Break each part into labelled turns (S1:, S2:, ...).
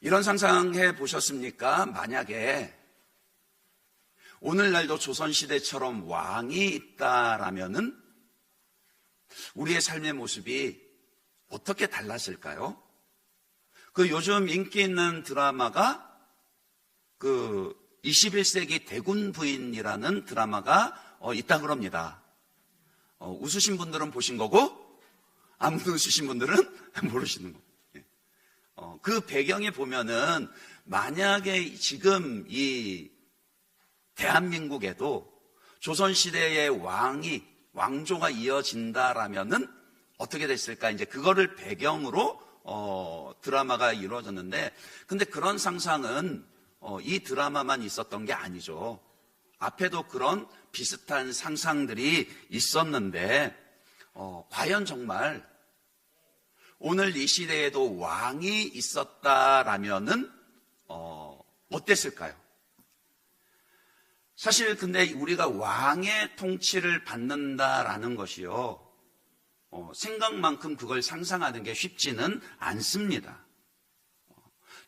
S1: 이런 상상해 보셨습니까? 만약에 오늘날도 조선시대처럼 왕이 있다라면은 우리의 삶의 모습이 어떻게 달랐을까요? 그 요즘 인기 있는 드라마가 그 21세기 대군 부인이라는 드라마가 있다 그럽니다. 웃으신 분들은 보신 거고 안 웃으신 분들은 모르시는 거고. 그 배경에 보면은 만약에 지금 이 대한민국에도 조선시대의 왕조가 이어진다라면은 어떻게 됐을까? 이제 그거를 배경으로 드라마가 이루어졌는데, 근데 그런 상상은 이 드라마만 있었던 게 아니죠. 앞에도 그런 비슷한 상상들이 있었는데, 과연 정말 오늘 이 시대에도 왕이 있었다라면은 어땠을까요? 사실 근데 우리가 왕의 통치를 받는다라는 것이요, 생각만큼 그걸 상상하는 게 쉽지는 않습니다.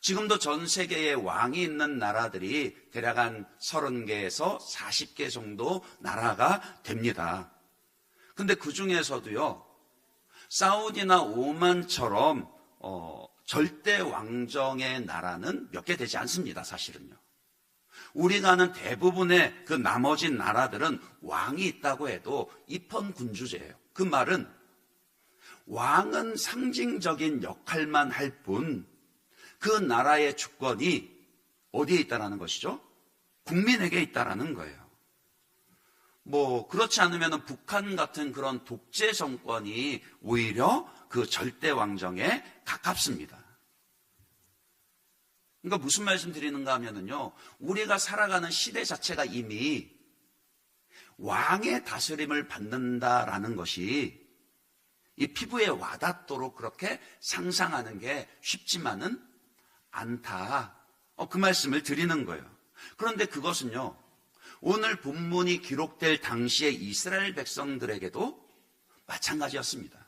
S1: 지금도 전 세계에 왕이 있는 나라들이 대략 한 30개에서 40개 정도 나라가 됩니다. 근데 그 중에서도요, 사우디나 오만처럼 절대 왕정의 나라는 몇 개 되지 않습니다, 사실은요. 우리가 아는 대부분의 그 나머지 나라들은 왕이 있다고 해도 입헌군주제예요. 그 말은 왕은 상징적인 역할만 할 뿐 그 나라의 주권이 어디에 있다라는 것이죠? 국민에게 있다라는 거예요. 그렇지 않으면 북한 같은 그런 독재 정권이 오히려 그 절대 왕정에 가깝습니다. 그러니까 무슨 말씀 드리는가 하면은요, 우리가 살아가는 시대 자체가 이미 왕의 다스림을 받는다라는 것이 이 피부에 와닿도록 그렇게 상상하는 게 쉽지만은 않다. 그 말씀을 드리는 거예요. 그런데 그것은요, 오늘 본문이 기록될 당시의 이스라엘 백성들에게도 마찬가지였습니다.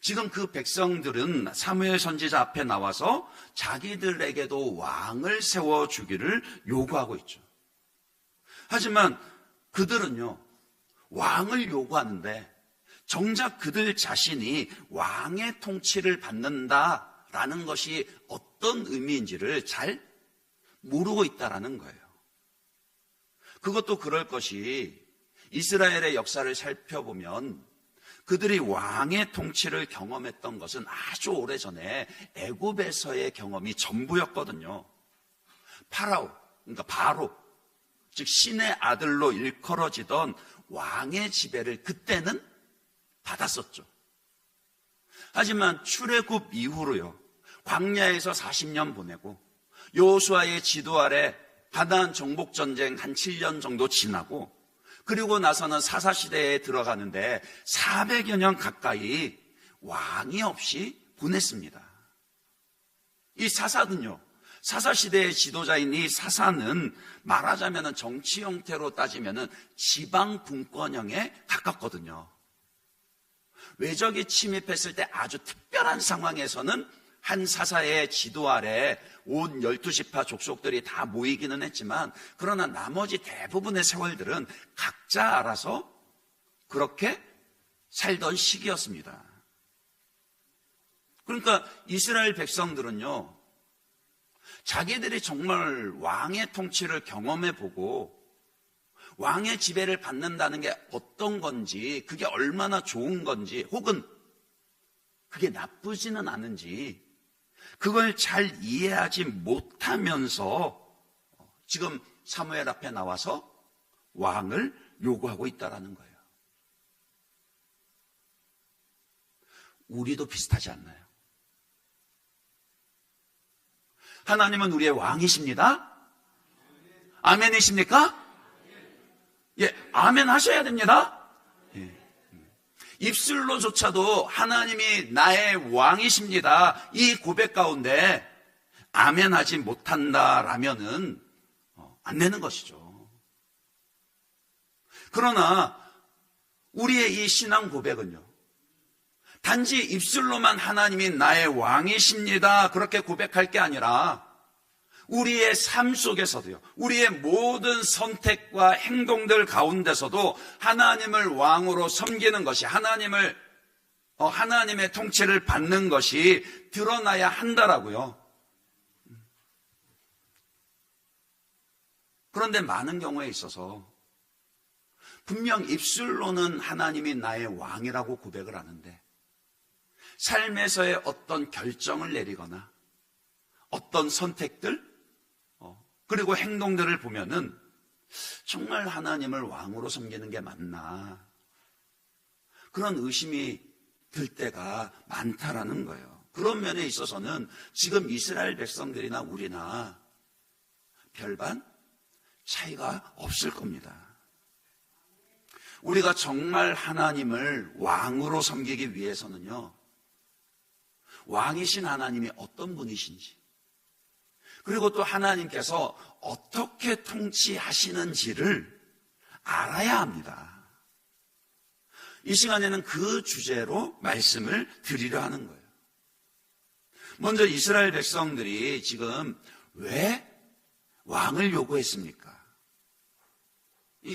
S1: 지금 그 백성들은 사무엘 선지자 앞에 나와서 자기들에게도 왕을 세워주기를 요구하고 있죠. 하지만 그들은요, 왕을 요구하는데 정작 그들 자신이 왕의 통치를 받는다라는 것이 어떤 의미인지를 잘 모르고 있다라는 거예요. 그것도 그럴 것이 이스라엘의 역사를 살펴보면 그들이 왕의 통치를 경험했던 것은 아주 오래전에 애굽에서의 경험이 전부였거든요. 파라오, 그러니까 바로, 즉 신의 아들로 일컬어지던 왕의 지배를 그때는 받았었죠. 하지만 출애굽 이후로요, 광야에서 40년 보내고 여호수아의 지도 아래 가나안 정복 전쟁 한 7년 정도 지나고 그리고 나서는 사사시대에 들어가는데 400여 년 가까이 왕이 없이 보냈습니다. 이 사사는요, 사사시대의 지도자인 이 사사는 말하자면 정치 형태로 따지면 지방 분권형에 가깝거든요. 외적이 침입했을 때 아주 특별한 상황에서는 한 사사의 지도 아래 온 12지파 족속들이 다 모이기는 했지만, 그러나 나머지 대부분의 세월들은 각자 알아서 그렇게 살던 시기였습니다. 그러니까 이스라엘 백성들은요, 자기들이 정말 왕의 통치를 경험해보고 왕의 지배를 받는다는 게 어떤 건지, 그게 얼마나 좋은 건지, 혹은 그게 나쁘지는 않은지 그걸 잘 이해하지 못하면서 지금 사무엘 앞에 나와서 왕을 요구하고 있다는 거예요. 우리도 비슷하지 않나요? 하나님은 우리의 왕이십니다. 아멘이십니까? 예, 아멘 하셔야 됩니다. 입술로조차도 하나님이 나의 왕이십니다, 이 고백 가운데 아멘하지 못한다라면은 안 되는 것이죠. 그러나 우리의 이 신앙 고백은요, 단지 입술로만 하나님이 나의 왕이십니다 그렇게 고백할 게 아니라 우리의 삶 속에서도요, 우리의 모든 선택과 행동들 가운데서도 하나님을 왕으로 섬기는 것이, 하나님의 통치를 받는 것이 드러나야 한다라고요. 그런데 많은 경우에 있어서 분명 입술로는 하나님이 나의 왕이라고 고백을 하는데 삶에서의 어떤 결정을 내리거나 어떤 선택들 그리고 행동들을 보면은 정말 하나님을 왕으로 섬기는 게 맞나, 그런 의심이 들 때가 많다라는 거예요. 그런 면에 있어서는 지금 이스라엘 백성들이나 우리나 별반 차이가 없을 겁니다. 우리가 정말 하나님을 왕으로 섬기기 위해서는요, 왕이신 하나님이 어떤 분이신지, 그리고 또 하나님께서 어떻게 통치하시는지를 알아야 합니다. 이 시간에는 그 주제로 말씀을 드리려 하는 거예요. 먼저 이스라엘 백성들이 지금 왜 왕을 요구했습니까?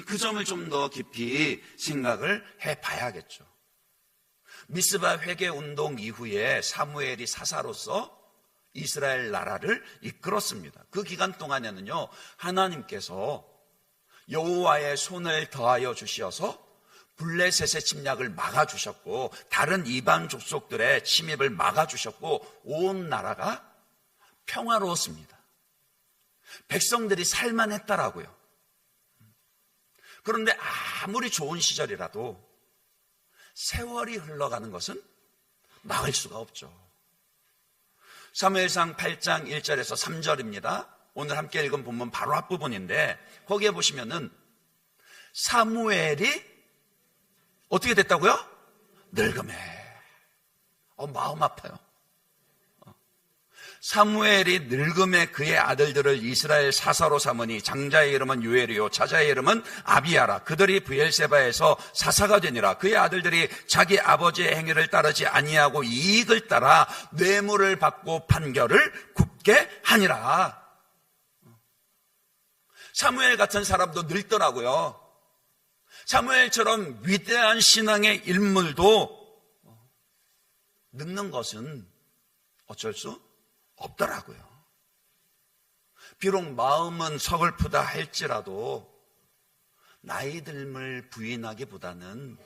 S1: 그 점을 좀 더 깊이 생각을 해봐야겠죠. 미스바 회개운동 이후에 사무엘이 사사로서 이스라엘 나라를 이끌었습니다. 그 기간 동안에는요, 하나님께서 여호와의 손을 더하여 주시어서 블레셋의 침략을 막아주셨고 다른 이방 족속들의 침입을 막아주셨고 온 나라가 평화로웠습니다. 백성들이 살만했다라고요. 그런데 아무리 좋은 시절이라도 세월이 흘러가는 것은 막을 수가 없죠. 사무엘상 8장 1절에서 3절입니다. 오늘 함께 읽은 본문 바로 앞부분인데 거기에 보시면은 사무엘이 어떻게 됐다고요? 늙음에. 마음 아파요. 사무엘이 늙음에 그의 아들들을 이스라엘 사사로 삼으니 장자의 이름은 요엘이요 자자의 이름은 아비야라. 그들이 브엘세바에서 사사가 되니라. 그의 아들들이 자기 아버지의 행위를 따르지 아니하고 이익을 따라 뇌물을 받고 판결을 굽게 하니라. 사무엘 같은 사람도 늙더라고요. 사무엘처럼 위대한 신앙의 인물도 늙는 것은 어쩔 수 없더라고요. 비록 마음은 서글프다 할지라도 나이 듦을 부인하기보다는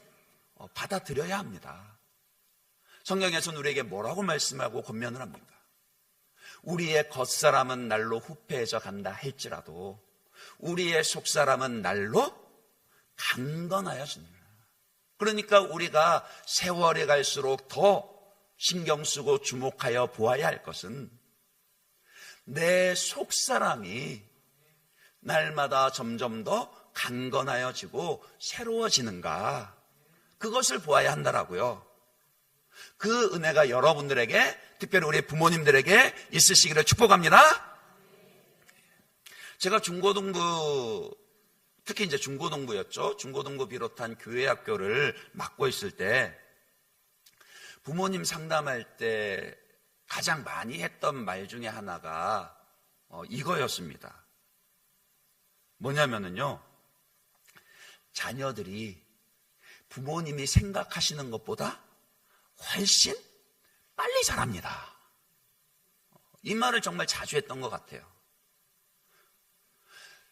S1: 받아들여야 합니다. 성경에서는 우리에게 뭐라고 말씀하고 권면을 합니까? 우리의 겉사람은 날로 후패해져 간다 할지라도 우리의 속사람은 날로 강건하여 지니라. 그러니까 우리가 세월이 갈수록 더 신경 쓰고 주목하여 보아야 할 것은 내 속사람이 날마다 점점 더 강건하여지고 새로워지는가, 그것을 보아야 한다라고요. 그 은혜가 여러분들에게, 특별히 우리 부모님들에게 있으시기를 축복합니다. 제가 중고등부, 특히 이제 중고등부였죠. 중고등부 비롯한 교회 학교를 맡고 있을 때 부모님 상담할 때 가장 많이 했던 말 중에 하나가 이거였습니다. 뭐냐면은요, 자녀들이 부모님이 생각하시는 것보다 훨씬 빨리 자랍니다. 이 말을 정말 자주 했던 것 같아요.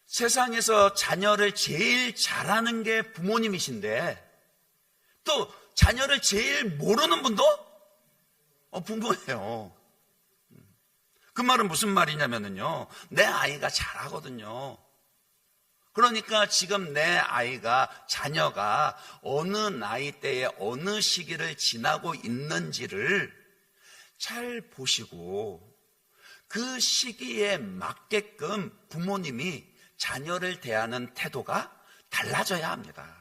S1: 세상에서 자녀를 제일 잘하는 게 부모님이신데 또 자녀를 제일 모르는 분도 부모예요. 그 말은 무슨 말이냐면요, 내 아이가 잘하거든요. 그러니까 지금 내 아이가, 자녀가 어느 나이대에 어느 시기를 지나고 있는지를 잘 보시고 그 시기에 맞게끔 부모님이 자녀를 대하는 태도가 달라져야 합니다.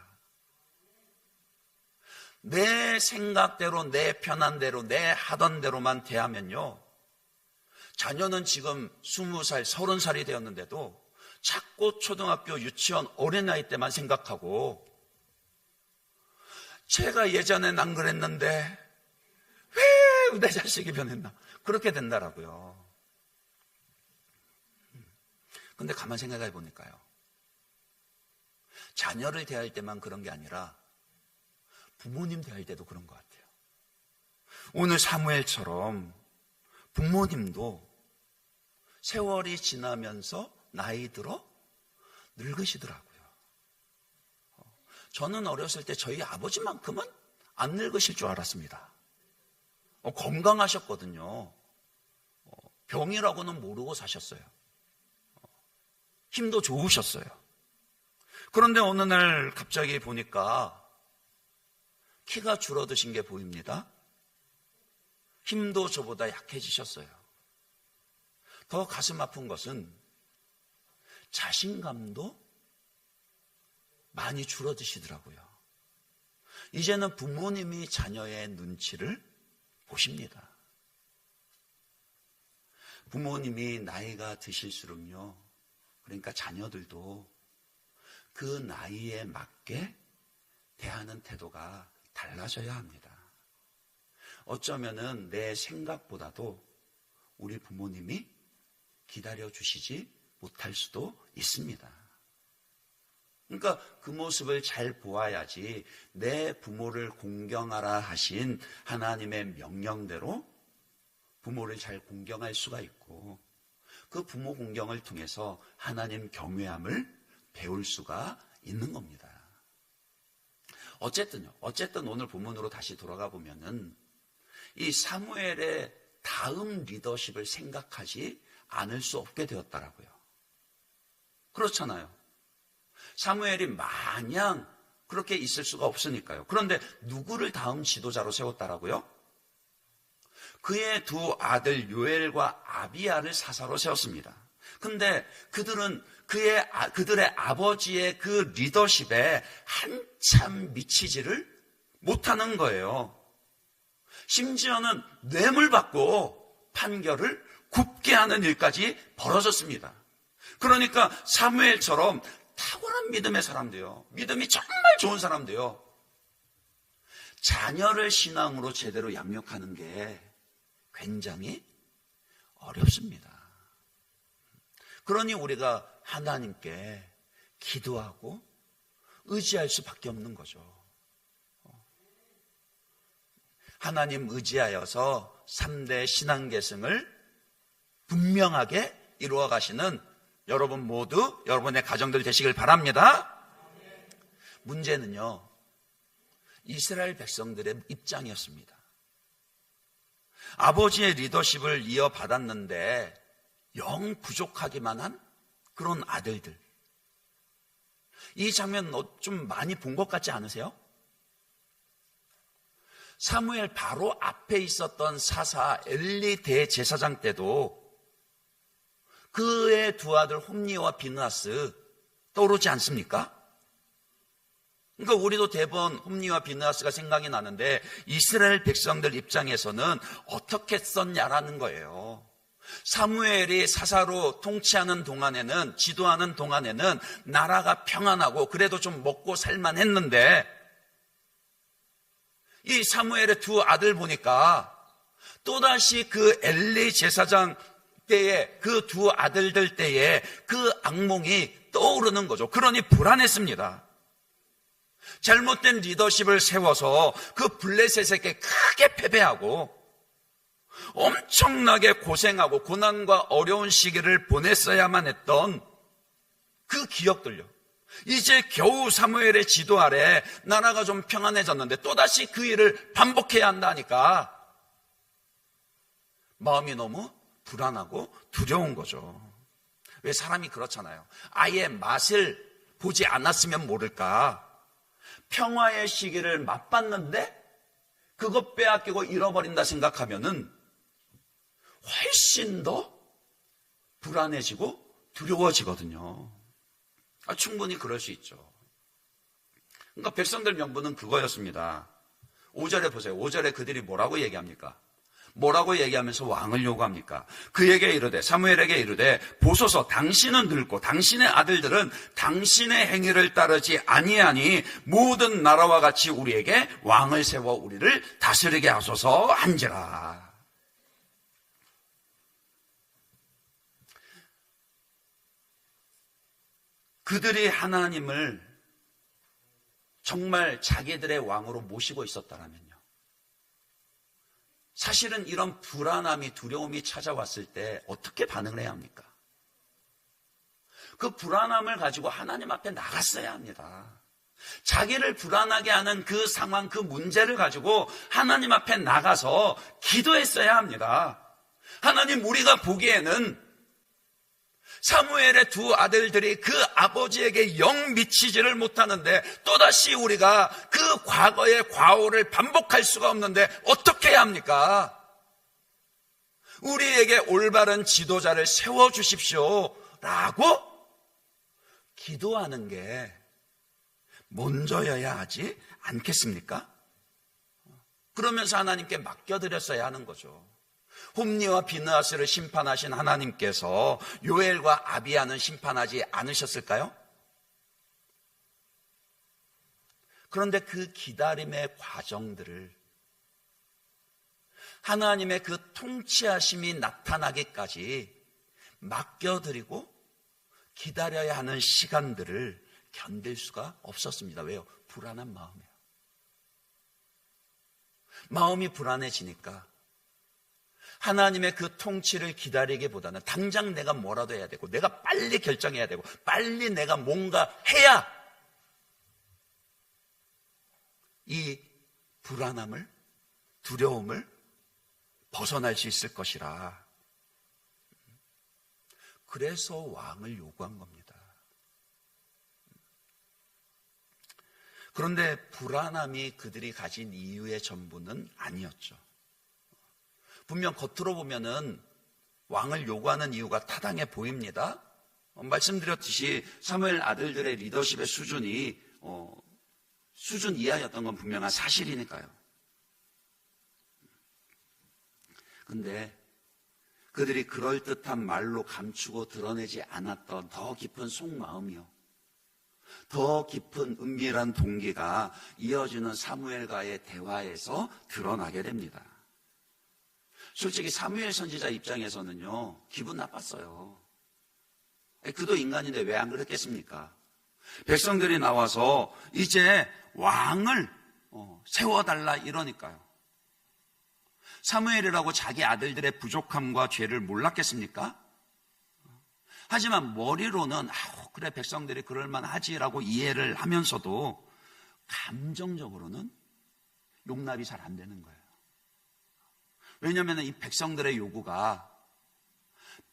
S1: 내 생각대로, 내 편한 대로, 내 하던 대로만 대하면요, 자녀는 지금 20살, 30살이 되었는데도 자꾸 초등학교, 유치원 어린아이 때만 생각하고, 제가 예전엔 안 그랬는데 아유, 내 자식이 변했나. 그렇게 된다라고요. 근데 가만 생각해 보니까요, 자녀를 대할 때만 그런 게 아니라 부모님 대할 때도 그런 것 같아요. 오늘 사무엘처럼 부모님도 세월이 지나면서 나이 들어 늙으시더라고요. 저는 어렸을 때 저희 아버지만큼은 안 늙으실 줄 알았습니다. 건강하셨거든요. 병이라고는 모르고 사셨어요. 힘도 좋으셨어요. 그런데 어느 날 갑자기 보니까 키가 줄어드신 게 보입니다. 힘도 저보다 약해지셨어요. 더 가슴 아픈 것은 자신감도 많이 줄어드시더라고요. 이제는 부모님이 자녀의 눈치를 보십니다. 부모님이 나이가 드실수록요, 그러니까 자녀들도 그 나이에 맞게 대하는 태도가 달라져야 합니다. 어쩌면은 내 생각보다도 우리 부모님이 기다려주시지 못할 수도 있습니다. 그러니까 그 모습을 잘 보아야지 내 부모를 공경하라 하신 하나님의 명령대로 부모를 잘 공경할 수가 있고, 그 부모 공경을 통해서 하나님 경외함을 배울 수가 있는 겁니다. 어쨌든 오늘 본문으로 다시 돌아가 보면은 이 사무엘의 다음 리더십을 생각하지 않을 수 없게 되었다라고요. 그렇잖아요. 사무엘이 마냥 그렇게 있을 수가 없으니까요. 그런데 누구를 다음 지도자로 세웠다라고요? 그의 두 아들 요엘과 아비야를 사사로 세웠습니다. 근데 그들은 그들의 아버지의 그 리더십에 한참 미치지를 못하는 거예요. 심지어는 뇌물 받고 판결을 굽게 하는 일까지 벌어졌습니다. 그러니까 사무엘처럼 탁월한 믿음의 사람도요, 믿음이 정말 좋은 사람도요, 자녀를 신앙으로 제대로 양육하는 게 굉장히 어렵습니다. 그러니 우리가 하나님께 기도하고 의지할 수밖에 없는 거죠. 하나님 의지하여서 3대 신앙계승을 분명하게 이루어 가시는 여러분 모두, 여러분의 가정들 되시길 바랍니다. 문제는요, 이스라엘 백성들의 입장이었습니다. 아버지의 리더십을 이어받았는데 영 부족하기만 한 그런 아들들. 이 장면 좀 많이 본 것 같지 않으세요? 사무엘 바로 앞에 있었던 사사 엘리 대제사장 때도 그의 두 아들 홈니와 비느하스 떠오르지 않습니까? 그러니까 우리도 대번 홈니와 비느하스가 생각이 나는데 이스라엘 백성들 입장에서는 어떻게 썼냐라는 거예요. 사무엘이 사사로 통치하는 동안에는, 지도하는 동안에는 나라가 평안하고 그래도 좀 먹고 살만 했는데, 이 사무엘의 두 아들 보니까 또다시 그 엘리 제사장 때에, 그 두 아들들 때에 그 악몽이 떠오르는 거죠. 그러니 불안했습니다. 잘못된 리더십을 세워서 그 블레셋에게 크게 패배하고 엄청나게 고생하고 고난과 어려운 시기를 보냈어야만 했던 그 기억들요, 이제 겨우 사무엘의 지도 아래 나라가 좀 평안해졌는데 또다시 그 일을 반복해야 한다니까 마음이 너무 불안하고 두려운 거죠. 왜 사람이 그렇잖아요. 아예 맛을 보지 않았으면 모를까, 평화의 시기를 맛봤는데 그것 빼앗기고 잃어버린다 생각하면은 훨씬 더 불안해지고 두려워지거든요. 충분히 그럴 수 있죠. 그러니까 백성들 명분은 그거였습니다. 5절에 보세요. 5절에 그들이 뭐라고 얘기합니까? 뭐라고 얘기하면서 왕을 요구합니까? 그에게 이르되, 사무엘에게 이르되, 보소서 당신은 늙고 당신의 아들들은 당신의 행위를 따르지 아니하니 모든 나라와 같이 우리에게 왕을 세워 우리를 다스리게 하소서 한지라. 그들이 하나님을 정말 자기들의 왕으로 모시고 있었다면요, 사실은 이런 불안함이, 두려움이 찾아왔을 때 어떻게 반응을 해야 합니까? 그 불안함을 가지고 하나님 앞에 나갔어야 합니다. 자기를 불안하게 하는 그 상황, 그 문제를 가지고 하나님 앞에 나가서 기도했어야 합니다. 하나님, 우리가 보기에는 사무엘의 두 아들들이 그 아버지에게 영 미치지를 못하는데 또다시 우리가 그 과거의 과오를 반복할 수가 없는데 어떻게 해야 합니까? 우리에게 올바른 지도자를 세워주십시오 라고 기도하는 게 먼저여야 하지 않겠습니까? 그러면서 하나님께 맡겨드렸어야 하는 거죠. 홈리와 비느하스를 심판하신 하나님께서 요엘과 아비야는 심판하지 않으셨을까요? 그런데 그 기다림의 과정들을 하나님의 그 통치하심이 나타나기까지 맡겨드리고 기다려야 하는 시간들을 견딜 수가 없었습니다. 왜요? 불안한 마음이에요. 마음이 불안해지니까 하나님의 그 통치를 기다리기보다는 당장 내가 뭐라도 해야 되고, 내가 빨리 결정해야 되고, 빨리 내가 뭔가 해야 이 불안함을, 두려움을 벗어날 수 있을 것이라. 그래서 왕을 요구한 겁니다. 그런데 불안함이 그들이 가진 이유의 전부는 아니었죠. 분명 겉으로 보면은 왕을 요구하는 이유가 타당해 보입니다. 말씀드렸듯이 사무엘 아들들의 리더십의 수준이 수준 이하였던 건 분명한 사실이니까요. 근데 그들이 그럴듯한 말로 감추고 드러내지 않았던 더 깊은 속마음이요, 더 깊은 은밀한 동기가 이어지는 사무엘과의 대화에서 드러나게 됩니다. 솔직히 사무엘 선지자 입장에서는요, 기분 나빴어요. 그도 인간인데 왜 안 그랬겠습니까? 백성들이 나와서 이제 왕을 세워달라 이러니까요. 사무엘이라고 자기 아들들의 부족함과 죄를 몰랐겠습니까? 하지만 머리로는 그래, 백성들이 그럴만하지라고 이해를 하면서도 감정적으로는 용납이 잘 안 되는 거예요. 왜냐하면 이 백성들의 요구가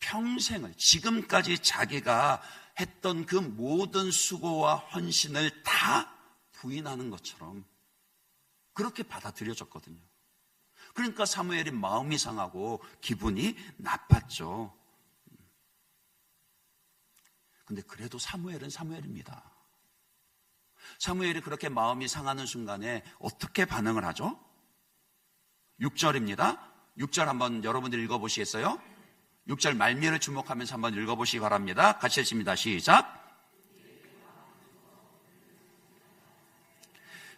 S1: 평생을, 지금까지 자기가 했던 그 모든 수고와 헌신을 다 부인하는 것처럼 그렇게 받아들여졌거든요. 그러니까 사무엘이 마음이 상하고 기분이 나빴죠. 근데 그래도 사무엘은 사무엘입니다. 사무엘이 그렇게 마음이 상하는 순간에 어떻게 반응을 하죠? 6절입니다. 6절 한번 여러분들 읽어보시겠어요? 6절 말미를 주목하면서 한번 읽어보시기 바랍니다. 같이 읽습니다. 시작.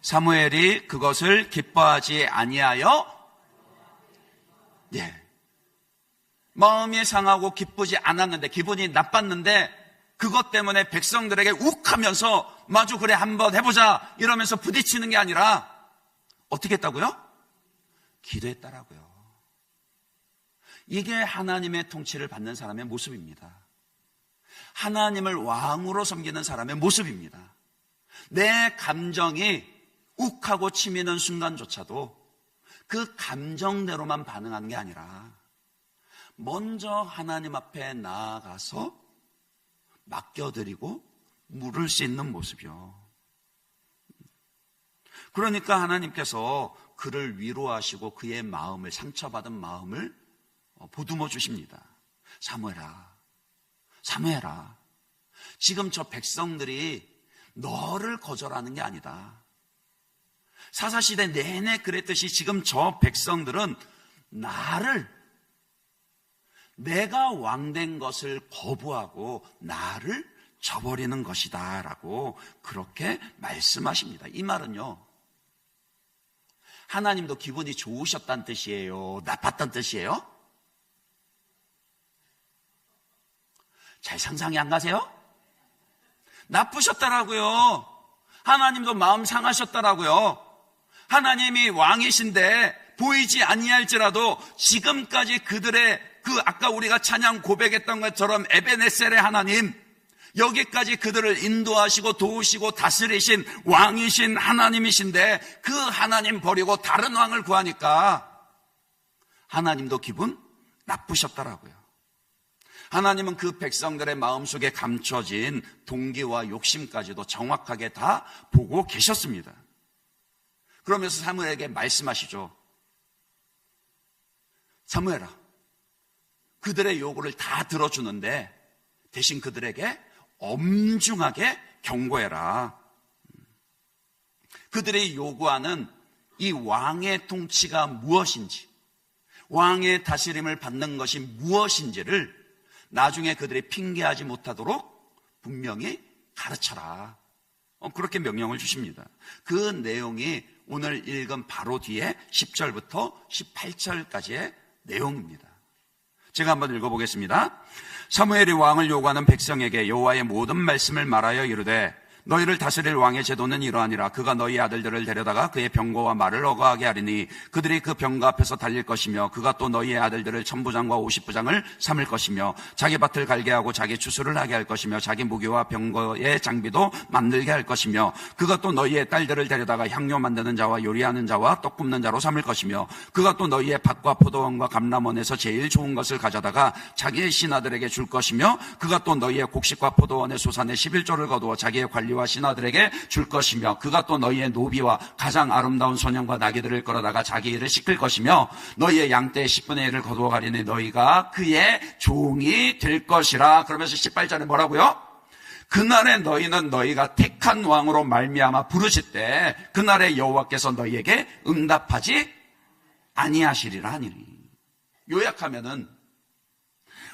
S1: 사무엘이 그것을 기뻐하지 아니하여, 마음이 상하고 기쁘지 않았는데, 기분이 나빴는데 그것 때문에 백성들에게 욱하면서 마주 그래 한번 해보자 이러면서 부딪히는 게 아니라 어떻게 했다고요? 기도했다라고요. 이게 하나님의 통치를 받는 사람의 모습입니다. 하나님을 왕으로 섬기는 사람의 모습입니다. 내 감정이 욱하고 치미는 순간조차도 그 감정대로만 반응하는 게 아니라 먼저 하나님 앞에 나아가서 맡겨드리고 물을 수 있는 모습이요. 그러니까 하나님께서 그를 위로하시고 그의 마음을, 상처받은 마음을 보듬어 주십니다. 사무엘아, 사무엘아, 지금 저 백성들이 너를 거절하는 게 아니다. 사사시대 내내 그랬듯이 지금 저 백성들은 내가 왕된 것을 거부하고 나를 저버리는 것이다 라고 그렇게 말씀하십니다. 이 말은요, 하나님도 기분이 좋으셨다는 뜻이에요? 나빴다는 뜻이에요? 잘 상상이 안 가세요? 나쁘셨다라고요. 하나님도 마음 상하셨다라고요. 하나님이 왕이신데 보이지 아니할지라도 지금까지 그들의 아까 우리가 찬양 고백했던 것처럼 에베네셀의 하나님, 여기까지 그들을 인도하시고 도우시고 다스리신 왕이신 하나님이신데 그 하나님 버리고 다른 왕을 구하니까 하나님도 기분 나쁘셨더라고요. 하나님은 그 백성들의 마음속에 감춰진 동기와 욕심까지도 정확하게 다 보고 계셨습니다. 그러면서 사무엘에게 말씀하시죠. 사무엘아, 그들의 요구를 다 들어주는데 대신 그들에게 엄중하게 경고해라. 그들이 요구하는 이 왕의 통치가 무엇인지, 왕의 다스림을 받는 것이 무엇인지를 나중에 그들이 핑계하지 못하도록 분명히 가르쳐라. 그렇게 명령을 주십니다. 그 내용이 오늘 읽은 바로 뒤에 10절부터 18절까지의 내용입니다. 제가 한번 읽어보겠습니다. 사무엘이 왕을 요구하는 백성에게 여호와의 모든 말씀을 말하여 이르되 너희를 다스릴 왕의 제도는 이러하니라. 그가 너희 아들들을 데려다가 그의 병거와 말을 어거하게 하리니 그들이 그 병거 앞에서 달릴 것이며 그가 또 너희의 아들들을 1000부장과 50부장을 삼을 것이며 자기 밭을 갈게 하고 자기 추수를 하게 할 것이며 자기 무기와 병거의 장비도 만들게 할 것이며 그가 또 너희의 딸들을 데려다가 향료 만드는 자와 요리하는 자와 떡 굽는 자로 삼을 것이며 그가 또 너희의 밭과 포도원과 감람원에서 제일 좋은 것을 가져다가 자기의 신하들에게 줄 것이며 그가 또 너희의 곡식과 포도원의 소산의 11조를 거두어 자기의 관리와 신하들에게 줄 것이며 그가 또 너희의 노비와 가장 아름다운 소년과 나귀들을 끌어다가 자기 일을 시킬 것이며 너희의 양떼의 10분의 1을 거두어 가리니 너희가 그의 종이 될 것이라. 그러면서 18절에 뭐라고요? 그날에 너희는 너희가 택한 왕으로 말미암아 부르실 때 그날에 여호와께서 너희에게 응답하지 아니하시리라 하니니. 요약하면은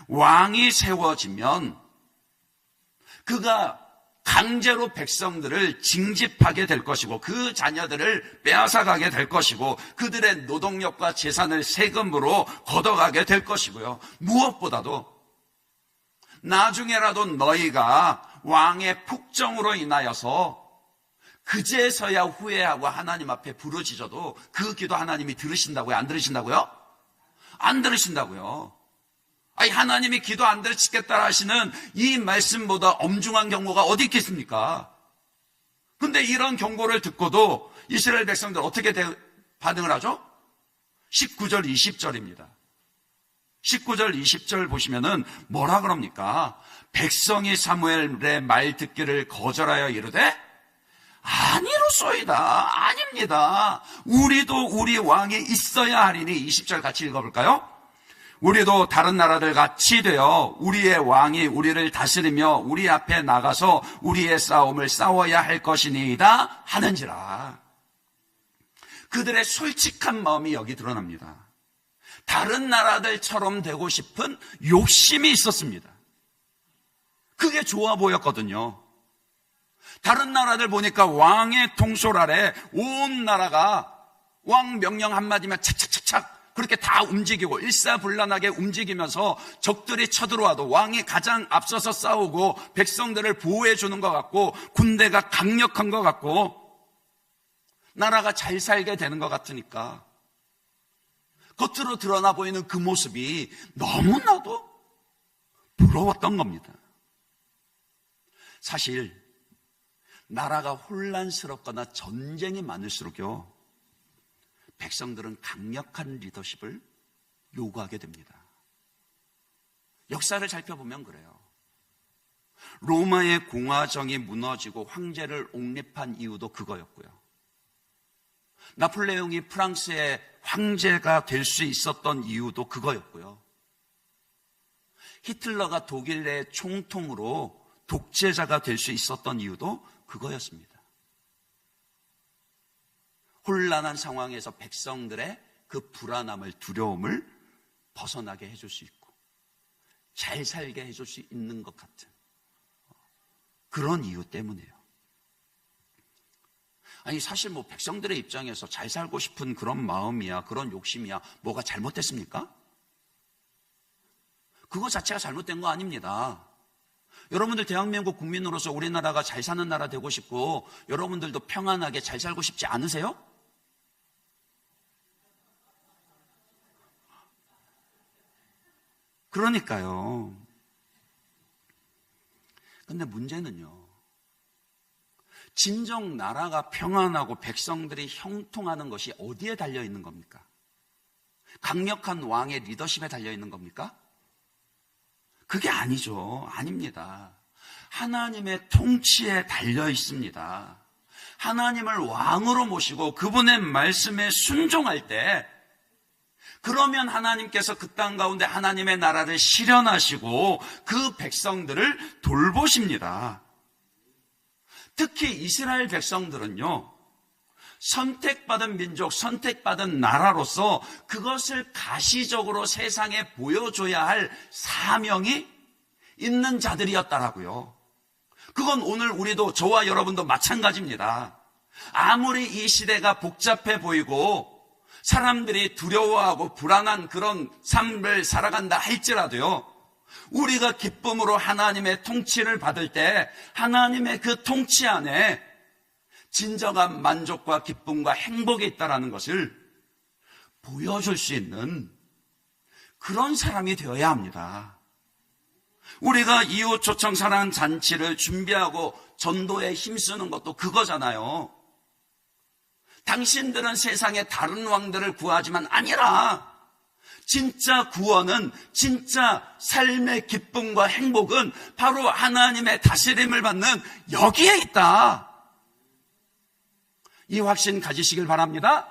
S1: 왕이 세워지면 그가 강제로 백성들을 징집하게 될 것이고 그 자녀들을 빼앗아가게 될 것이고 그들의 노동력과 재산을 세금으로 걷어가게 될 것이고요. 무엇보다도 나중에라도 너희가 왕의 폭정으로 인하여서 그제서야 후회하고 하나님 앞에 부르짖어도 그 기도 하나님이 들으신다고요? 안 들으신다고요? 안 들으신다고요. 아니, 하나님이 기도 안 들으시겠다 하시는 이 말씀보다 엄중한 경고가 어디 있겠습니까? 근데 이런 경고를 듣고도 이스라엘 백성들 어떻게 반응을 하죠? 19절 20절입니다. 19절 20절 보시면은 뭐라 그럽니까? 백성이 사무엘의 말 듣기를 거절하여 이르되 아니로소이다. 아닙니다. 우리도 우리 왕이 있어야 하리니. 20절 같이 읽어볼까요? 우리도 다른 나라들 같이 되어 우리의 왕이 우리를 다스리며 우리 앞에 나가서 우리의 싸움을 싸워야 할 것이니이다 하는지라. 그들의 솔직한 마음이 여기 드러납니다. 다른 나라들처럼 되고 싶은 욕심이 있었습니다. 그게 좋아 보였거든요. 다른 나라들 보니까 왕의 통솔 아래 온 나라가 왕 명령 한마디면 착착착착 그렇게 다 움직이고 일사불란하게 움직이면서 적들이 쳐들어와도 왕이 가장 앞서서 싸우고 백성들을 보호해 주는 것 같고 군대가 강력한 것 같고 나라가 잘 살게 되는 것 같으니까 겉으로 드러나 보이는 그 모습이 너무나도 부러웠던 겁니다. 사실 나라가 혼란스럽거나 전쟁이 많을수록요 백성들은 강력한 리더십을 요구하게 됩니다. 역사를 살펴보면 그래요. 로마의 공화정이 무너지고 황제를 옹립한 이유도 그거였고요. 나폴레옹이 프랑스의 황제가 될 수 있었던 이유도 그거였고요. 히틀러가 독일의 총통으로 독재자가 될 수 있었던 이유도 그거였습니다. 혼란한 상황에서 백성들의 그 불안함을, 두려움을 벗어나게 해줄 수 있고 잘 살게 해줄 수 있는 것 같은 그런 이유 때문이에요. 아니 사실 뭐 백성들의 입장에서 잘 살고 싶은 그런 마음이야, 그런 욕심이야 뭐가 잘못됐습니까? 그거 자체가 잘못된 거 아닙니다. 여러분들 대한민국 국민으로서 우리나라가 잘 사는 나라 되고 싶고 여러분들도 평안하게 잘 살고 싶지 않으세요? 그러니까요. 근데 문제는요, 진정 나라가 평안하고 백성들이 형통하는 것이 어디에 달려있는 겁니까? 강력한 왕의 리더십에 달려있는 겁니까? 그게 아니죠. 아닙니다. 하나님의 통치에 달려있습니다. 하나님을 왕으로 모시고 그분의 말씀에 순종할 때, 그러면 하나님께서 그 땅 가운데 하나님의 나라를 실현하시고 그 백성들을 돌보십니다. 특히 이스라엘 백성들은요, 선택받은 민족, 선택받은 나라로서 그것을 가시적으로 세상에 보여줘야 할 사명이 있는 자들이었다라고요. 그건 오늘 우리도, 저와 여러분도 마찬가지입니다. 아무리 이 시대가 복잡해 보이고 사람들이 두려워하고 불안한 그런 삶을 살아간다 할지라도요, 우리가 기쁨으로 하나님의 통치를 받을 때 하나님의 그 통치 안에 진정한 만족과 기쁨과 행복이 있다는 것을 보여줄 수 있는 그런 사람이 되어야 합니다. 우리가 이웃 초청 사랑 잔치를 준비하고 전도에 힘쓰는 것도 그거잖아요. 당신들은 세상의 다른 왕들을 구하지만 아니라 진짜 구원은, 진짜 삶의 기쁨과 행복은 바로 하나님의 다스림을 받는 여기에 있다. 이 확신 가지시길 바랍니다.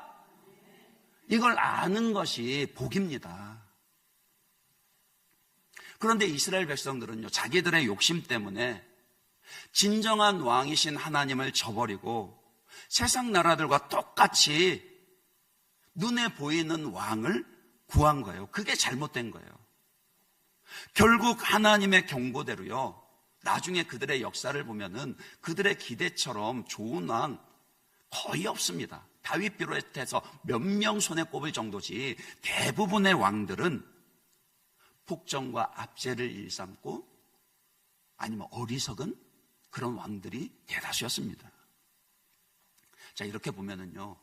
S1: 이걸 아는 것이 복입니다. 그런데 이스라엘 백성들은요, 자기들의 욕심 때문에 진정한 왕이신 하나님을 저버리고 세상 나라들과 똑같이 눈에 보이는 왕을 구한 거예요. 그게 잘못된 거예요. 결국 하나님의 경고대로요, 나중에 그들의 역사를 보면은 그들의 기대처럼 좋은 왕 거의 없습니다. 다윗 비롯해서 몇 명 손에 꼽을 정도지 대부분의 왕들은 폭정과 압제를 일삼고 아니면 어리석은 그런 왕들이 대다수였습니다. 자, 이렇게 보면은요,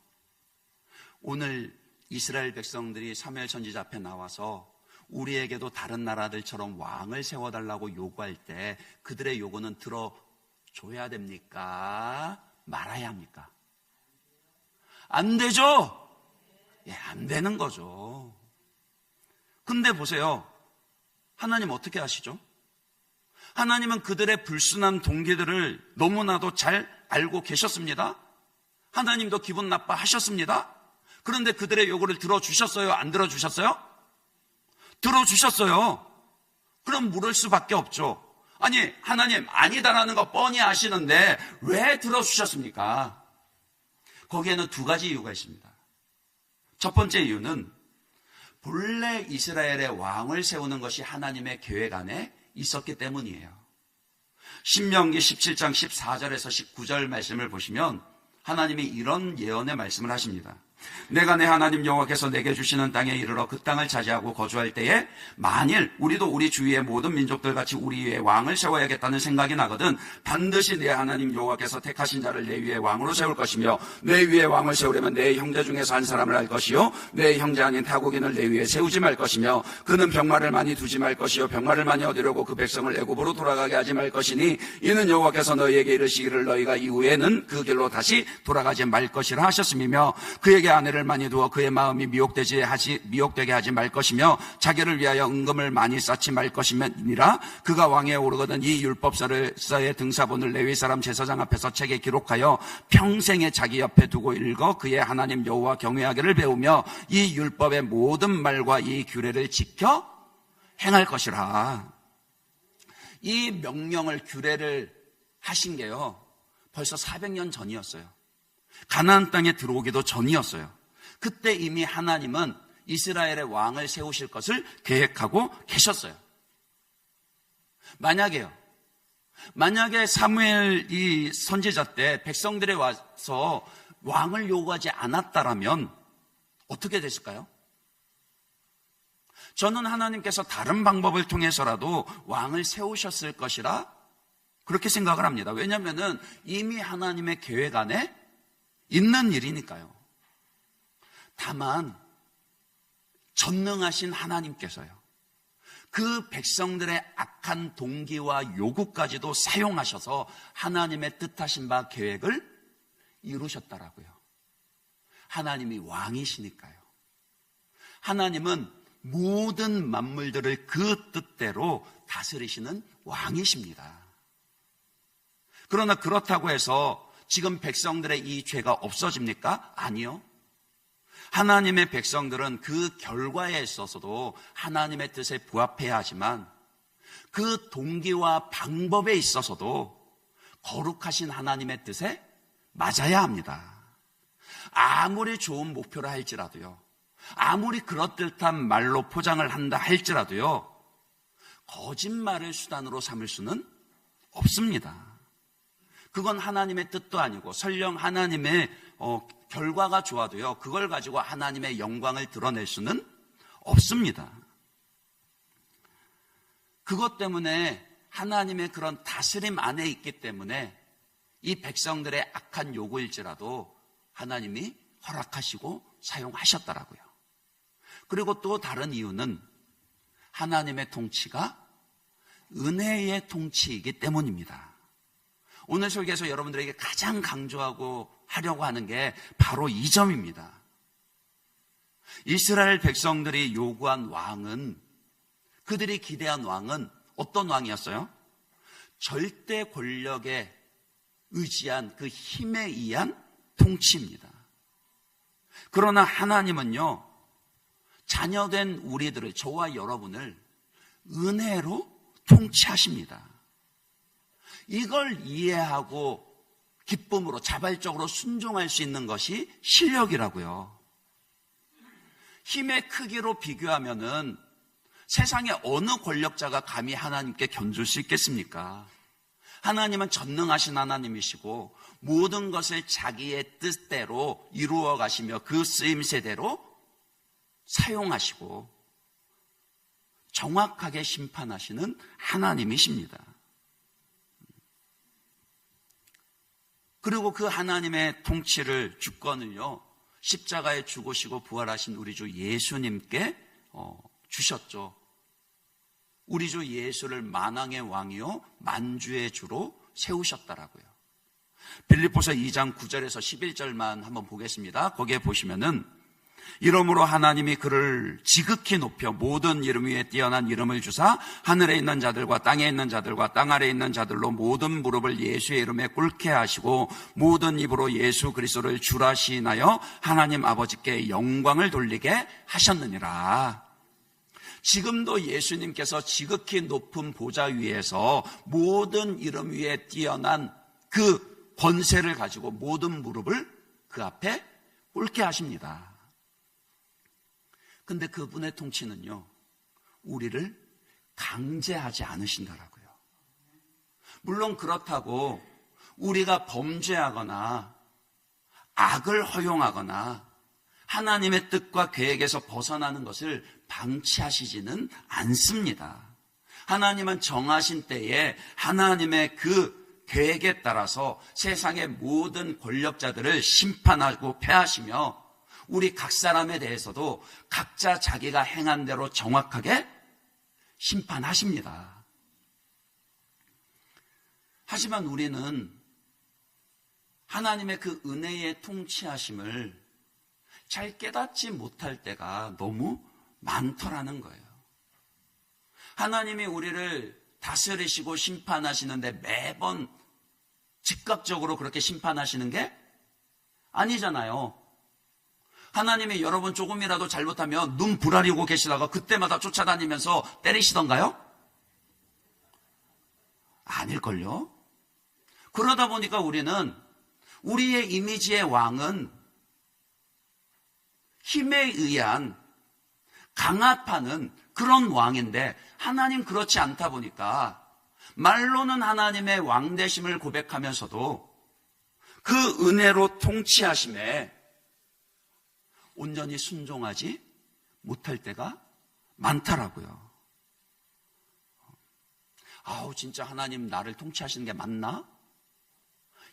S1: 오늘 이스라엘 백성들이 사무엘 선지자 앞에 나와서 우리에게도 다른 나라들처럼 왕을 세워달라고 요구할 때 그들의 요구는 들어줘야 됩니까? 말아야 합니까? 안 되죠? 예, 안 되는 거죠. 근데 보세요. 하나님 어떻게 하시죠? 하나님은 그들의 불순한 동기들을 너무나도 잘 알고 계셨습니다. 하나님도 기분 나빠하셨습니다. 그런데 그들의 요구를 들어주셨어요? 안 들어주셨어요? 들어주셨어요. 그럼 물을 수밖에 없죠. 아니, 하나님 아니다라는 거 뻔히 아시는데 왜 들어주셨습니까? 거기에는 두 가지 이유가 있습니다. 첫 번째 이유는 본래 이스라엘의 왕을 세우는 것이 하나님의 계획 안에 있었기 때문이에요. 신명기 17장 14절에서 19절 말씀을 보시면 하나님이 이런 예언의 말씀을 하십니다. 내가 내 하나님 여호와께서 내게 주시는 땅에 이르러 그 땅을 차지하고 거주할 때에 만일 우리도 우리 주위의 모든 민족들 같이 우리 위에 왕을 세워야겠다는 생각이 나거든 반드시 내 하나님 여호와께서 택하신 자를 내 위에 왕으로 세울 것이며 내 위에 왕을 세우려면 내 형제 중에서 한 사람을 할 것이요 내 형제 아닌 타국인을 내 위에 세우지 말 것이며 그는 병마를 많이 두지 말 것이요 병마를 많이 얻으려고 그 백성을 애굽으로 돌아가게 하지 말 것이니 이는 여호와께서 너희에게 이르시기를 너희가 이후에는 그 길로 다시 돌아가지 말 것이라 하셨음이며 그에게 아내를 많이 두어 그의 마음이 미혹되게 하지 말 것이며 자기를 위하여 은금을 많이 쌓지 말 것이니라. 그가 왕위에 오르거든 이 율법서의 등사본을 레위 사람 제사장 앞에서 책에 기록하여 평생에 자기 옆에 두고 읽어 그의 하나님 여호와 경외하기를 배우며 이 율법의 모든 말과 이 규례를 지켜 행할 것이라. 이 명령을, 규례를 하신 게요 벌써 400년 전이었어요. 가나안 땅에 들어오기도 전이었어요. 그때 이미 하나님은 이스라엘의 왕을 세우실 것을 계획하고 계셨어요. 만약에 사무엘 이 선지자 때 백성들이 와서 왕을 요구하지 않았다라면 어떻게 됐을까요? 저는 하나님께서 다른 방법을 통해서라도 왕을 세우셨을 것이라 그렇게 생각을 합니다. 왜냐하면 이미 하나님의 계획 안에 있는 일이니까요. 다만 전능하신 하나님께서요, 그 백성들의 악한 동기와 요구까지도 사용하셔서 하나님의 뜻하신 바 계획을 이루셨다라고요. 하나님이 왕이시니까요. 하나님은 모든 만물들을 그 뜻대로 다스리시는 왕이십니다. 그러나 그렇다고 해서 지금 백성들의 이 죄가 없어집니까? 아니요. 하나님의 백성들은 그 결과에 있어서도 하나님의 뜻에 부합해야 하지만 그 동기와 방법에 있어서도 거룩하신 하나님의 뜻에 맞아야 합니다. 아무리 좋은 목표라 할지라도요, 아무리 그럴듯한 말로 포장을 한다 할지라도요, 거짓말을 수단으로 삼을 수는 없습니다. 그건 하나님의 뜻도 아니고 설령 하나님의 결과가 좋아도요, 그걸 가지고 하나님의 영광을 드러낼 수는 없습니다. 그것 때문에 하나님의 그런 다스림 안에 있기 때문에 이 백성들의 악한 요구일지라도 하나님이 허락하시고 사용하셨더라고요. 그리고 또 다른 이유는 하나님의 통치가 은혜의 통치이기 때문입니다. 오늘 설교에서 여러분들에게 가장 강조하고 하려고 하는 게 바로 이 점입니다. 이스라엘 백성들이 요구한 왕은, 그들이 기대한 왕은 어떤 왕이었어요? 절대 권력에 의지한 그 힘에 의한 통치입니다. 그러나 하나님은요, 자녀된 우리들을, 저와 여러분을 은혜로 통치하십니다. 이걸 이해하고 기쁨으로 자발적으로 순종할 수 있는 것이 실력이라고요. 힘의 크기로 비교하면은 세상의 어느 권력자가 감히 하나님께 견줄 수 있겠습니까? 하나님은 전능하신 하나님이시고 모든 것을 자기의 뜻대로 이루어 가시며 그 쓰임새대로 사용하시고 정확하게 심판하시는 하나님이십니다. 그리고 그 하나님의 통치를, 주권을요, 십자가에 죽으시고 부활하신 우리 주 예수님께 주셨죠. 우리 주 예수를 만왕의 왕이요 만주의 주로 세우셨더라고요. 빌립보서 2장 9절에서 11절만 한번 보겠습니다. 거기에 보시면은, 이러므로 하나님이 그를 지극히 높여 모든 이름 위에 뛰어난 이름을 주사 하늘에 있는 자들과 땅에 있는 자들과 땅 아래에 있는 자들로 모든 무릎을 예수의 이름에 꿇게 하시고 모든 입으로 예수 그리스도를 주라 시인하여 하나님 아버지께 영광을 돌리게 하셨느니라. 지금도 예수님께서 지극히 높은 보좌 위에서 모든 이름 위에 뛰어난 그 권세를 가지고 모든 무릎을 그 앞에 꿇게 하십니다. 근데 그분의 통치는요, 우리를 강제하지 않으신다라고요. 물론 그렇다고 우리가 범죄하거나 악을 허용하거나 하나님의 뜻과 계획에서 벗어나는 것을 방치하시지는 않습니다. 하나님은 정하신 때에 하나님의 그 계획에 따라서 세상의 모든 권력자들을 심판하고 패하시며 우리 각 사람에 대해서도 각자 자기가 행한 대로 정확하게 심판하십니다. 하지만 우리는 하나님의 그 은혜의 통치하심을 잘 깨닫지 못할 때가 너무 많더라는 거예요. 하나님이 우리를 다스리시고 심판하시는데 매번 즉각적으로 그렇게 심판하시는 게 아니잖아요. 하나님이 여러분 조금이라도 잘못하면 눈 부라리고 계시다가 그때마다 쫓아다니면서 때리시던가요? 아닐걸요? 그러다 보니까 우리는 우리의 이미지의 왕은 힘에 의한 강압하는 그런 왕인데, 하나님 그렇지 않다 보니까 말로는 하나님의 왕되심을 고백하면서도 그 은혜로 통치하심에 온전히 순종하지 못할 때가 많더라고요. 아우, 진짜 하나님 나를 통치하시는 게 맞나?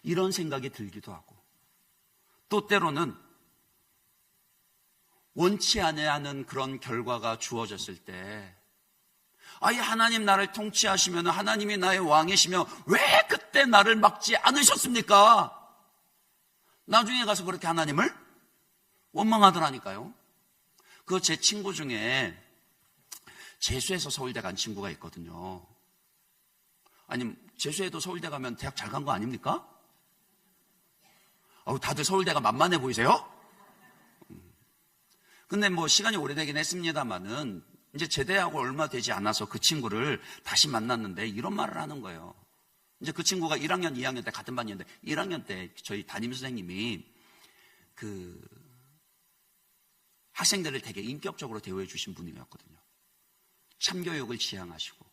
S1: 이런 생각이 들기도 하고, 또 때로는 원치 않는 그런 결과가 주어졌을 때, 아예 하나님 나를 통치하시면 하나님이 나의 왕이시며 왜 그때 나를 막지 않으셨습니까? 나중에 가서 그렇게 하나님을 원망하더라니까요. 그 제 친구 중에 재수해서 서울대 간 친구가 있거든요. 아니, 재수해도 서울대 가면 대학 잘 간 거 아닙니까? 다들 서울대가 만만해 보이세요? 근데 뭐 시간이 오래되긴 했습니다만은 이제 제대하고 얼마 되지 않아서 그 친구를 다시 만났는데 이런 말을 하는 거예요. 이제 그 친구가 1학년, 2학년 때 같은 반이었는데 1학년 때 저희 담임 선생님이 그 학생들을 되게 인격적으로 대우해 주신 분이었거든요. 참교육을 지향하시고.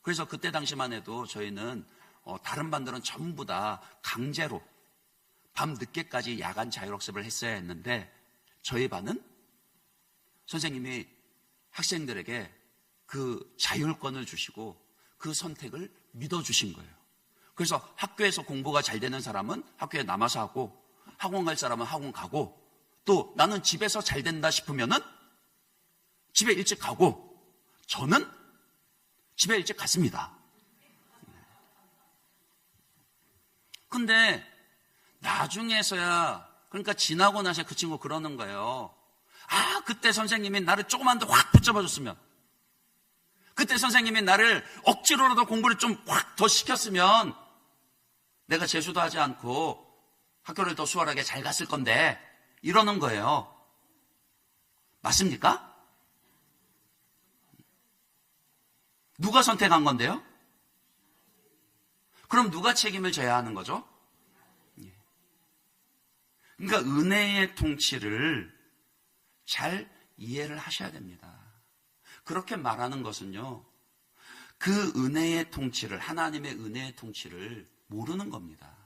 S1: 그래서 그때 당시만 해도 저희는 다른 반들은 전부 다 강제로 밤 늦게까지 야간 자율학습을 했어야 했는데, 저희 반은 선생님이 학생들에게 그 자율권을 주시고 그 선택을 믿어주신 거예요. 그래서 학교에서 공부가 잘 되는 사람은 학교에 남아서 하고, 학원 갈 사람은 학원 가고, 또 나는 집에서 잘 된다 싶으면은 집에 일찍 가고, 저는 집에 일찍 갔습니다. 근데 나중에서야, 그러니까 지나고 나서 그 친구 그러는 거예요. 아, 그때 선생님이 나를 조금만 더 확 붙잡아줬으면, 그때 선생님이 나를 억지로라도 공부를 좀 확 더 시켰으면 내가 재수도 하지 않고 학교를 더 수월하게 잘 갔을 건데, 이러는 거예요. 맞습니까? 누가 선택한 건데요? 그럼 누가 책임을 져야 하는 거죠? 그러니까 은혜의 통치를 잘 이해를 하셔야 됩니다. 그렇게 말하는 것은요, 그 은혜의 통치를, 하나님의 은혜의 통치를 모르는 겁니다.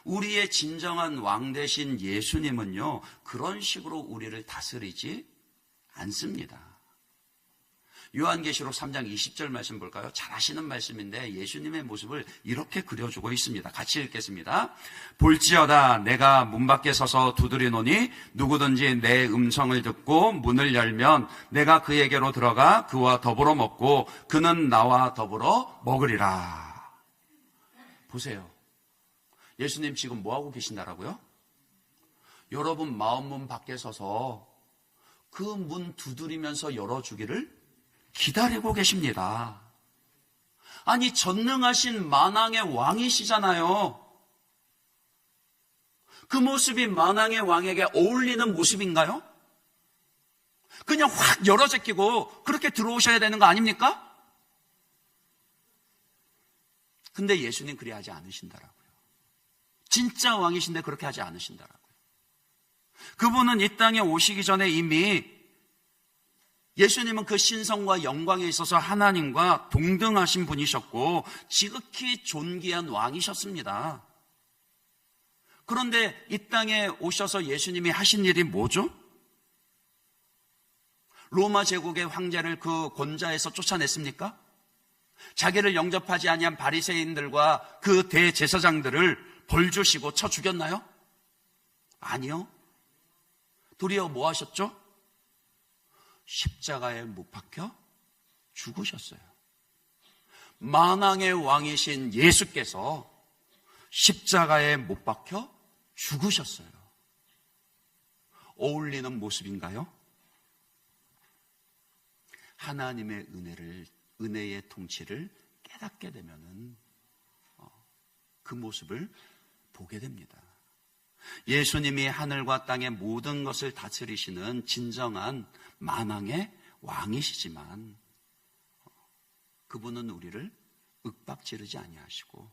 S1: 우리의 진정한 왕 되신 예수님은요, 그런 식으로 우리를 다스리지 않습니다. 요한계시록 3장 20절 말씀 볼까요? 잘 아시는 말씀인데 예수님의 모습을 이렇게 그려주고 있습니다. 같이 읽겠습니다. 볼지어다 내가 문 밖에 서서 두드리노니 누구든지 내 음성을 듣고 문을 열면 내가 그에게로 들어가 그와 더불어 먹고 그는 나와 더불어 먹으리라. 보세요. 예수님 지금 뭐하고 계신다라고요? 여러분 마음 문 밖에 서서 그 문 두드리면서 열어주기를 기다리고 계십니다. 아니, 전능하신 만왕의 왕이시잖아요. 그 모습이 만왕의 왕에게 어울리는 모습인가요? 그냥 확 열어 제끼고 그렇게 들어오셔야 되는 거 아닙니까? 근데 예수님 그리 하지 않으신다라고요. 진짜 왕이신데 그렇게 하지 않으신다라고요. 그분은 이 땅에 오시기 전에 이미, 예수님은 그 신성과 영광에 있어서 하나님과 동등하신 분이셨고 지극히 존귀한 왕이셨습니다. 그런데 이 땅에 오셔서 예수님이 하신 일이 뭐죠? 로마 제국의 황제를 그 권좌에서 쫓아냈습니까? 자기를 영접하지 아니한 바리새인들과 그 대제사장들을 벌 주시고 쳐 죽였나요? 아니요. 도리어 뭐 하셨죠? 십자가에 못 박혀 죽으셨어요. 만왕의 왕이신 예수께서 십자가에 못 박혀 죽으셨어요. 어울리는 모습인가요? 하나님의 은혜의 통치를 깨닫게 되면은 그 모습을 보게 됩니다. 예수님이 하늘과 땅의 모든 것을 다스리시는 진정한 만왕의 왕이시지만 그분은 우리를 윽박지르지 아니하시고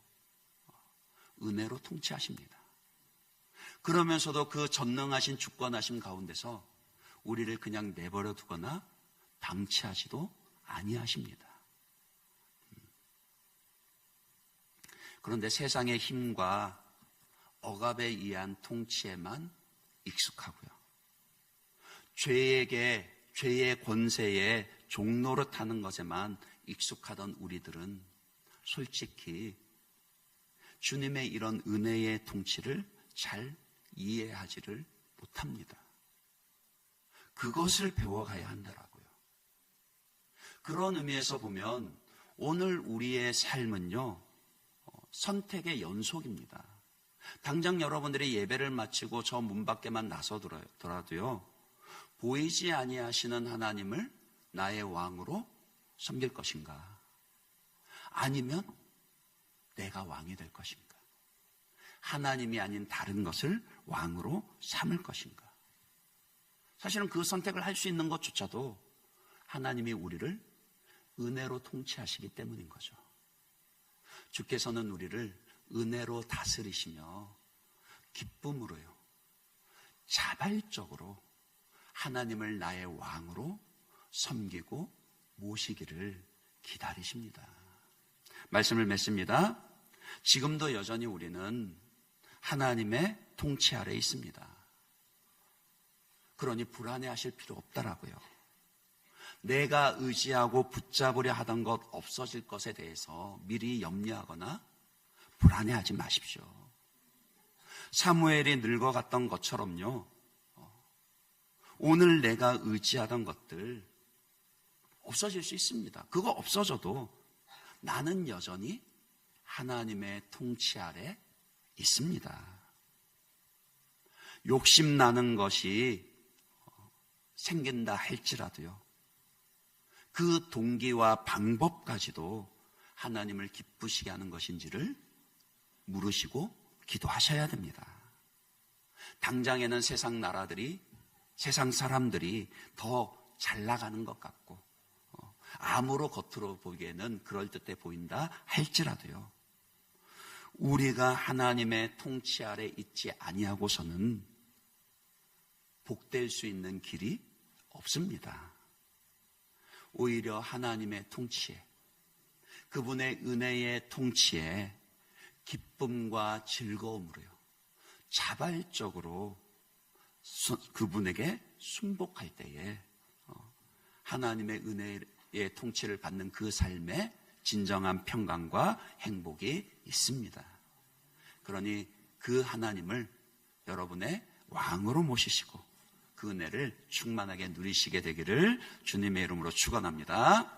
S1: 은혜로 통치하십니다. 그러면서도 그 전능하신 주권하심 가운데서 우리를 그냥 내버려 두거나 방치하지도 아니하십니다. 그런데 세상의 힘과 억압에 의한 통치에만 익숙하고요. 죄의 권세에 종노릇하는 것에만 익숙하던 우리들은 솔직히 주님의 이런 은혜의 통치를 잘 이해하지를 못합니다. 그것을 배워가야 한다라고요. 그런 의미에서 보면 오늘 우리의 삶은요, 선택의 연속입니다. 당장 여러분들이 예배를 마치고 저 문 밖에만 나서더라도요, 보이지 아니하시는 하나님을 나의 왕으로 섬길 것인가? 아니면 내가 왕이 될 것인가? 하나님이 아닌 다른 것을 왕으로 삼을 것인가? 사실은 그 선택을 할 수 있는 것조차도 하나님이 우리를 은혜로 통치하시기 때문인 거죠. 주께서는 우리를 은혜로 다스리시며 기쁨으로요, 자발적으로 하나님을 나의 왕으로 섬기고 모시기를 기다리십니다. 말씀을 맺습니다. 지금도 여전히 우리는 하나님의 통치 아래 있습니다. 그러니 불안해하실 필요 없다라고요. 내가 의지하고 붙잡으려 하던 것 없어질 것에 대해서 미리 염려하거나 불안해하지 마십시오. 사무엘이 늙어갔던 것처럼요, 오늘 내가 의지하던 것들 없어질 수 있습니다. 그거 없어져도 나는 여전히 하나님의 통치 아래 있습니다. 욕심나는 것이 생긴다 할지라도요, 그 동기와 방법까지도 하나님을 기쁘시게 하는 것인지를 물으시고 기도하셔야 됩니다. 당장에는 세상 나라들이, 세상 사람들이 더 잘 나가는 것 같고 암으로 겉으로 보기에는 그럴듯해 보인다 할지라도요, 우리가 하나님의 통치 아래 있지 아니하고서는 복될 수 있는 길이 없습니다. 오히려 하나님의 통치에, 그분의 은혜의 통치에 기쁨과 즐거움으로요, 자발적으로 그분에게 순복할 때에 하나님의 은혜의 통치를 받는 그 삶에 진정한 평강과 행복이 있습니다. 그러니 그 하나님을 여러분의 왕으로 모시시고 그 은혜를 충만하게 누리시게 되기를 주님의 이름으로 축원합니다.